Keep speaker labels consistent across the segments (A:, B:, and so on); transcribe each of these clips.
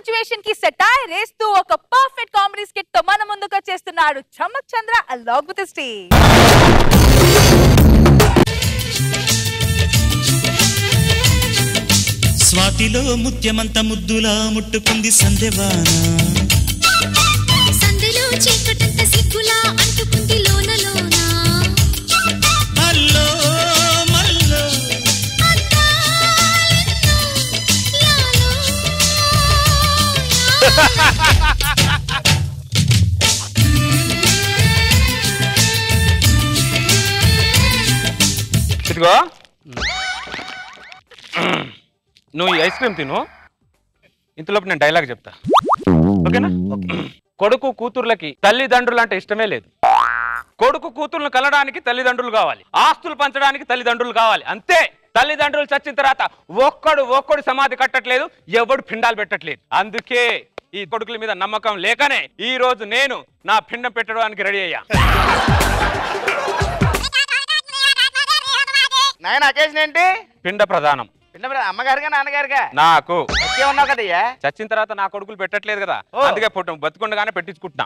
A: Situation కి satire వేస్తూ ఒక పర్ఫెక్ట్ కామెడీ స్కిట్ తో మన ముందుకు వచ్చేస్తున్నాడు చమక్ చంద్ర అలాంగ్ విత్ స్టేజ్.
B: స్వాతిలో ముత్యమంత ముద్దులా ముట్టుకుంది సందెవాన,
C: సందెలో చీకటంత సిగ్గులా అంటుకుంది లోన లోన.
B: అల్లో మల్లో
D: ఇదిగో నువ్వు ఈ ఐస్ క్రీమ్ తిను, ఇంతలోపు నేను డైలాగ్ చెప్తా, ఓకేనా? కొడుకు కూతుర్లకి తల్లిదండ్రులు అంటే ఇష్టమే లేదు. కొడుకు కూతుర్లను కలడానికి తల్లిదండ్రులు కావాలి, ఆస్తులు పంచడానికి తల్లిదండ్రులు కావాలి, అంతే. తల్లిదండ్రులు చచ్చిన తర్వాత ఒక్కడు సమాధి కట్టట్లేదు, ఎవడు పిండాలు పెట్టట్లేదు. అందుకే ఈ కొడుకుల మీద నమ్మకం లేకనే ఈ రోజు నేను నా పిండం పెట్టడానికి రెడీ అయ్యా.
E: నాయన అకేషన్ ఏంటి?
D: పిండ ప్రధానం.
E: అమ్మగారుగా నాన్నగారుగా?
D: నాకు
E: ఉన్నావు కదయ్యా.
D: చచ్చిన తర్వాత నా కొడుకులు పెట్టట్లేదు కదా, అందుకే బతుకుండగానే పెట్టించుకుంటున్నా.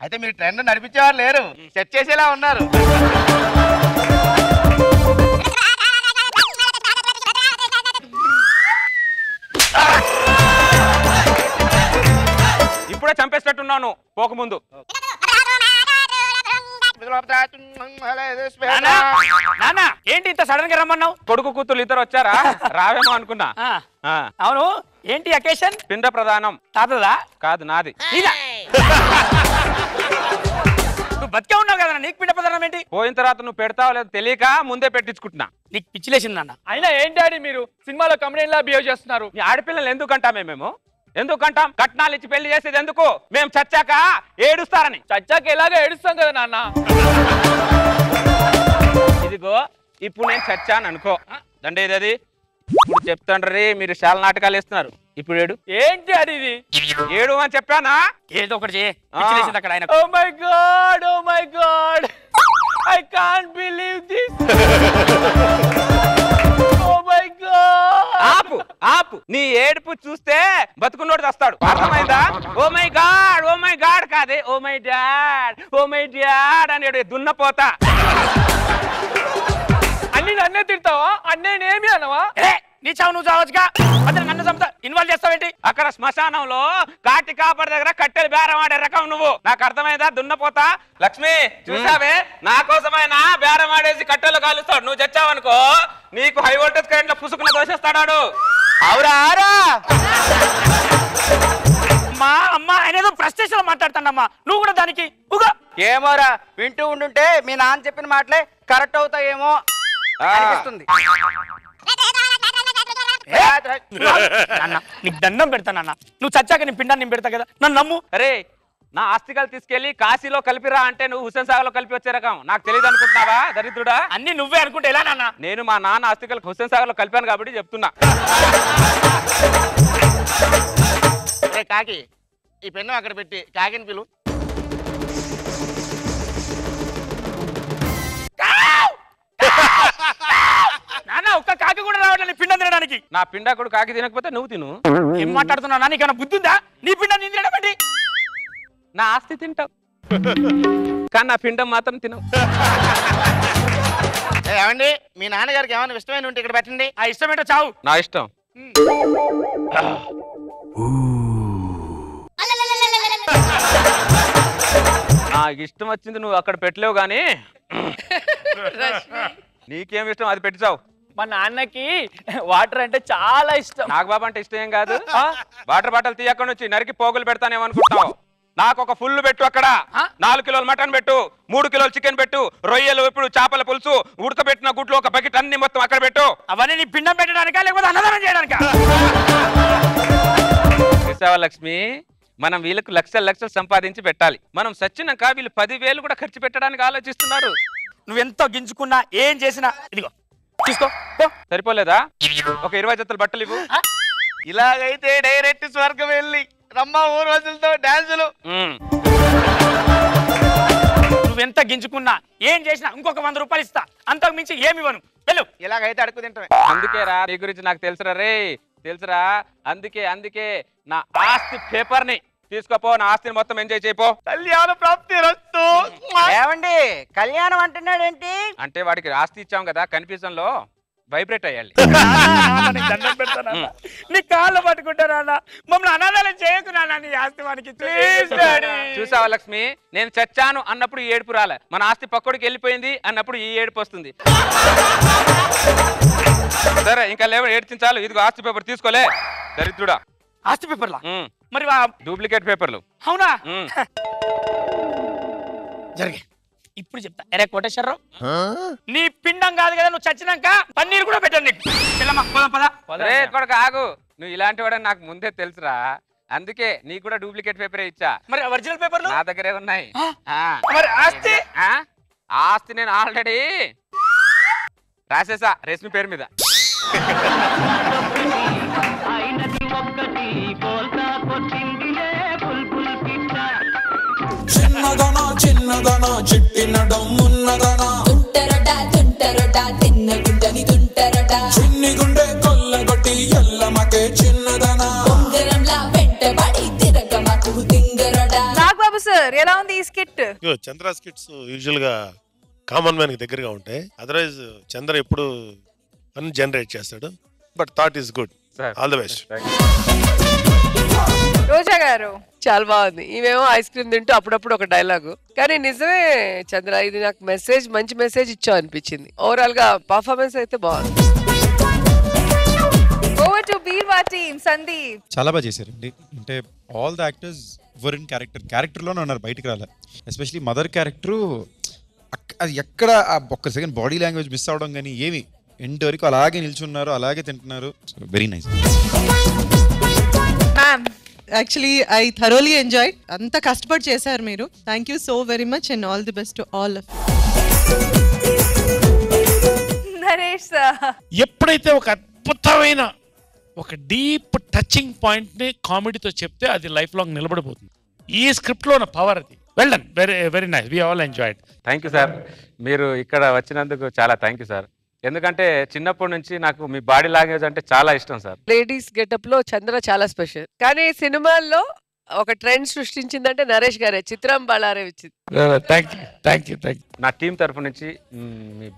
E: అయితే మీరు ట్రెండ్ నడిపించేవారు లేరు, సెట్ చేసేలా ఉన్నారు.
D: ఇప్పుడే చంపేసినట్టున్నాను పోకముందు.
F: ఏంటి ఇంత సడన్ గా రమ్మన్నావు?
D: కొడుకు కూతురు ఇద్దరు వచ్చారా, రావేమో అనుకున్నా.
F: అవును, ఏంటి అకేషన్?
D: పిండ ప్రధానం.
F: తాతదా?
D: కాదు, నాది.
F: నువ్వు బతికే ఉన్నావు కదా, నీకు పిండ ప్రధానం ఏంటి?
D: పోయిన తర్వాత నువ్వు పెడతావో లేదో తెలియక ముందే పెట్టించుకుంటున్నా.
F: నీకు పిచ్చిలేసిందన్న.
G: అయినా ఏంటి మీరు సినిమాలో కమెడియన్ లా బిహేవ్ చేస్తున్నారు?
D: ఈ ఆడపిల్లలు ఎందుకంటామే మేము? ఎందుకంటాం? కట్నాలు ఇచ్చి పెళ్లి చేసేది ఎందుకు? మేము చచ్చాక ఏడుస్తారని.
G: చచ్చాక ఎలాగో ఏడుస్తాం కదా నాన్న.
D: ఇదిగో ఇప్పుడు నేను చచ్చాను అనుకో, దండేది అది. ఇప్పుడు చెప్తాండ్రీ, మీరు చాలా నాటకాలు వేస్తున్నారు. ఇప్పుడు ఏడు.
G: ఏంటి అది? ఇది
D: ఏడు అని చెప్పానా?
F: ఏదో ఒకటి చేసింది అక్కడ ఆయన.
G: Oh my god, oh my god, I can't believe this. Oh my god.
D: ఆపు ఆపు, నీ ఏడుపు చూస్తే బతుకున్నోడు వస్తాడు, అర్థమైందా? Oh my god, oh my god కాదే, oh my dad, oh my dad అని దున్నపోతా.
G: అన్ని నన్నే తిడతావా? అన్నేనేమి అనవా?
F: నీ చావు నువ్వు చావచ్చుగా, అతను నన్ను చంపుతా ఇన్వాల్వ్ చేస్తావేంటి?
D: అక్కడ శ్మశానంలో కాటి కాపడి దగ్గర కట్టెలు బేరం ఆడే రకం నువ్వు, నాకు అర్థమైందా? దున్నపోతా. లక్ష్మి చూసావే, నా కోసమైనా బేరం ఆడేసి కట్టెలు కాలుస్తాడు. నువ్వు చచ్చావనుకో నీకు హై వోల్టేజ్ కరెంట్ లో పుసుకుని దోషేస్తాడు.
E: అవురా?
F: మా అమ్మ ఆయన ఏదో ఫ్రస్ట్రేషన్ లో మాట్లాడుతాడమ్మా, నువ్వు కూడా దానికి
E: ఏమోరా, వింటూ ఉండుంటే మీ నాన్న చెప్పిన మాటలే కరెక్ట్ అవుతాయేమో అనిపిస్తుంది.
F: నీకు దండం పెడతానన్నా, నువ్వు చచ్చాక నీ పిండాన్ని నేను పెడతా కదా, నన్ను నమ్ము.
D: అరే, నా ఆస్తికలు తీసుకెళ్లి కాశీలో కలిపిరా అంటే నువ్వు హుస్సేన్ సాగర్ లో కలిపి వచ్చే రకం. నాకు తెలియదు అనుకుంటున్నావా దరిద్రుడా?
F: అన్ని నువ్వే అనుకుంటే ఎలా నాన్న?
D: నేను మా నాన్న ఆస్తికలు హుస్సేన్ సాగర్ లో కలిపాను కాబట్టి చెప్తున్నా.
E: కాకి, ఈ పెన్ను అక్కడ పెట్టి కాకిని పిలు.
F: నాన్న ఒక్క కాకి కూడా రావట్లేదు పిండం తినడానికి.
D: నా పిండాకుడు కాకి తినకపోతే నువ్వు తిను.
F: ఏం మాట్లాడుతున్నావు? నీకన్నా బుద్ధి ఉందా? నీ పిండం నేను తినడం ఏంటి?
D: నా ఆస్తి తింటావు కానీ నా పిండం మాత్రం తినవు.
E: ఏమండి, మీ నాన్నగారికి ఏమైనా ఇష్టమైన ఉంటే ఇక్కడ పెట్టండి.
F: ఆ ఇష్టం ఏంటో చావు.
D: నా ఇష్టం. నాకు ఇష్టం వచ్చింది నువ్వు అక్కడ పెట్టలేవు గాని నీకేం ఇష్టం అది పెట్టిచావు.
G: మా నాన్నకి వాటర్ అంటే చాలా ఇష్టం.
D: నాకు బాబా అంటే ఇష్టం ఏం కాదు. వాటర్ బాటిల్ తీయక్కడ నుంచి నరికి పోగులు పెడతానేమనుకుంటున్నావు? నాకు ఒక ఫుల్ పెట్టు, అక్కడ 4 కిలోలు మటన్ పెట్టు, 3 కిలోలు చికెన్ పెట్టు, రొయ్యలు, ఇప్పుడు చేపల పులుసు, ఉడకబెట్టిన గుడ్లు ఒక బకెట్ అన్ని మొత్తం అక్కడ పెట్టు.
F: అవన్నీ నీ పిండం పెట్టడానికా లేకపోతే అన్నదానం చేయడానికా?
D: చూసావా లక్ష్మి, మనం వీళ్ళకు లక్షలు సంపాదించి పెట్టాలి. మనం సచ్చినాక వీళ్ళు 10,000 కూడా ఖర్చు పెట్టడానికి ఆలోచిస్తున్నారు.
F: నువ్వెంతో గింజుకున్నా ఏం చేసినా ఇదిగో చూసుకో.
D: సరిపోలేదా? ఒక 20 జతలు బట్టలు ఇవ్వు.
E: ఇలాగైతే డైరెక్ట్ స్వర్గం వెళ్ళి రమ్మ 3 రోజులతో డాన్సులు.
F: నువ్వెంత గింజుకున్నా ఏం చేసినా ఇంకొక 100 రూపాయలు ఇస్తా, అంతకు మించి ఏమి ఇవ్వను. వెళ్ళు.
E: ఇలాగైతే అడుగు తింటామే.
D: అందుకే రా నీ గురించి నాకు తెలుసురా రే. తెలుసురా. అందుకే నా ఆస్తి పేపర్ ని తీసుకోపో, నా ఆస్తిని మొత్తం ఎంజాయ్ చేయపో.
F: కళ్యాణ ప్రాప్తి రస్తు.
E: ఏమండి కళ్యాణం అంటున్నాడేంటి?
D: అంటే వాడికి ఆస్తి ఇచ్చాం కదా, కన్ఫ్యూజన్ లో వైబ్రేట్ అయ్యాలి.
F: నీకు దండం పెడతానన్నా, నీ కాళ్ళు పట్టుకుంటానన్నా, మమ్మల్ని అనాథాలను చేయకు నాన్న, నీ ఆస్తి మనకి ప్లీజ్ డాడీ.
D: చూసావా లక్ష్మి, నేను చచ్చాను అన్నప్పుడు ఈ ఏడుపు రాలే, మన ఆస్తి పక్కడికి వెళ్ళిపోయింది అన్నప్పుడు ఈ ఏడుపు వస్తుంది. సరే ఇంకా లేవు, ఏడ్చించాలు. ఇదిగో ఆస్తి పేపర్ తీసుకోలే దరిద్రుడా.
F: ఆస్తి పేపర్లా? మరి
D: డూప్లికేట్ పేపర్లు.
F: అవునా? జరిగే ఇప్పుడు చెప్తా. ఎరే కోటేశ్వరరావు, నీ పిండం కాదు కదా, నువ్వు చచ్చినాక పన్నీరు కూడా పెట్టాను నీకు. చెల్లమ్మా పోదాం పద.
D: కొడుకు ఆగు, నువ్వు ఇలాంటి వాడని నాకు ముందే తెలుసురా, అందుకే నీకు కూడా డూప్లికేట్ పేపరే ఇచ్చా.
F: మరి ఒరిజినల్ పేపర్లు
D: నా దగ్గరే ఉన్నాయి.
F: మరి ఆస్తి?
D: ఆస్తి నేను ఆల్రెడీ రాసేసా రేష్మి పేరు మీద.
H: చిన్నదనా చిట్టినడం ఉన్నదనా తుంటరడా తిన్నగుండని తుంటరడా చిన్ని గుండె కొల్లగొట్టి ఎల్లమకే చిన్నదనా ఉంగరంలా వెంటబడి తిరగమకు తింగరడా.
A: నాగబాబు సార్ ఎలా ఉంది ఈ స్కిట్?
I: చంద్ర స్కిట్స్ యూజువల్ గా కామన్ మ్యాన్ కి దగ్గరగా ఉంటాయి. అదర్వైజ్ చంద్ర ఎప్పుడు అన్ని జనరేట్ చేస్తాడు. But that is good. All the best.
A: Roja garu
J: చాలా బాగుంది. ఈమెమో ఐస్ క్రీమ్ తింటూ అప్పుడప్పుడు ఒక డైలాగు. కానీ నిజమే చంద్ర, ఇది నాకు మంచి మెసేజ్ ఇచ్చావు అనిపించింది. ఓవరాల్ గా పర్ఫార్మెన్స్ అయితే బాగుంది.
A: Over to Beerwa team. Sandeep
K: చాలా బాగా చేశారండి. అంటే all the actors were in క్యారెక్టర్లోనే ఉన్నారు, బయటకు రాలే. ఎస్పెషలీ మదర్ క్యారెక్టరు అది ఎక్కడ ఒక్క సెకండ్ బాడీ లాంగ్వేజ్ మిస్ అవడం కానీ ఏమి, ఎండ్ వరకు అలాగే నిల్చున్నారు, అలాగే తింటున్నారు. Very nice.
L: Actually I thoroughly enjoyed. అంత కష్టపడి చేశారు మీరు. Thank you so very much and all the best to all of.
A: Naresh
M: ఎప్పుడైతే ఒక అద్భుతమైన ఒక డీప్ టచింగ్ పాయింట్ ని కామెడీతో చెప్తే అది లైఫ్ లాంగ్ నిలబడిపోతుంది. ఈ స్క్రిప్ట్ లో ఉన్న పవర్ అది. Well done, very very nice, we all enjoyed.
D: Thank you sir, మీరు ఇక్కడ వచ్చినందుకు చాలా థ్యాంక్ యూ సార్. ఎందుకంటే చిన్నప్పటి నుంచి నాకు మీ బాడీ లాంగ్వేజ్ అంటే చాలా ఇష్టం సార్.
J: లేడీస్ గెటప్ లో చంద్ర చాలా స్పెషల్. కానీ సినిమాల్లో ఒక ట్రెండ్ సృష్టించిందంటే నరేష్ గారే. చిత్రం బళారే వచ్చింది.
M: Thank you.
D: నా టీం తరఫు నుంచి మీ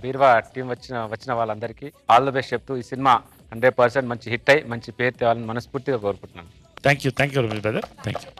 D: బీర్వా టీం వచ్చిన వాళ్ళందరికీ ఆల్ ది బెస్ట్ చెప్తూ ఈ సినిమా 100% మంచి హిట్ అయ్యి మంచి పేరు తేవాలని మనస్ఫూర్తిగా కోరుకుంటున్నాను.
M: Thank you brother. Thank you.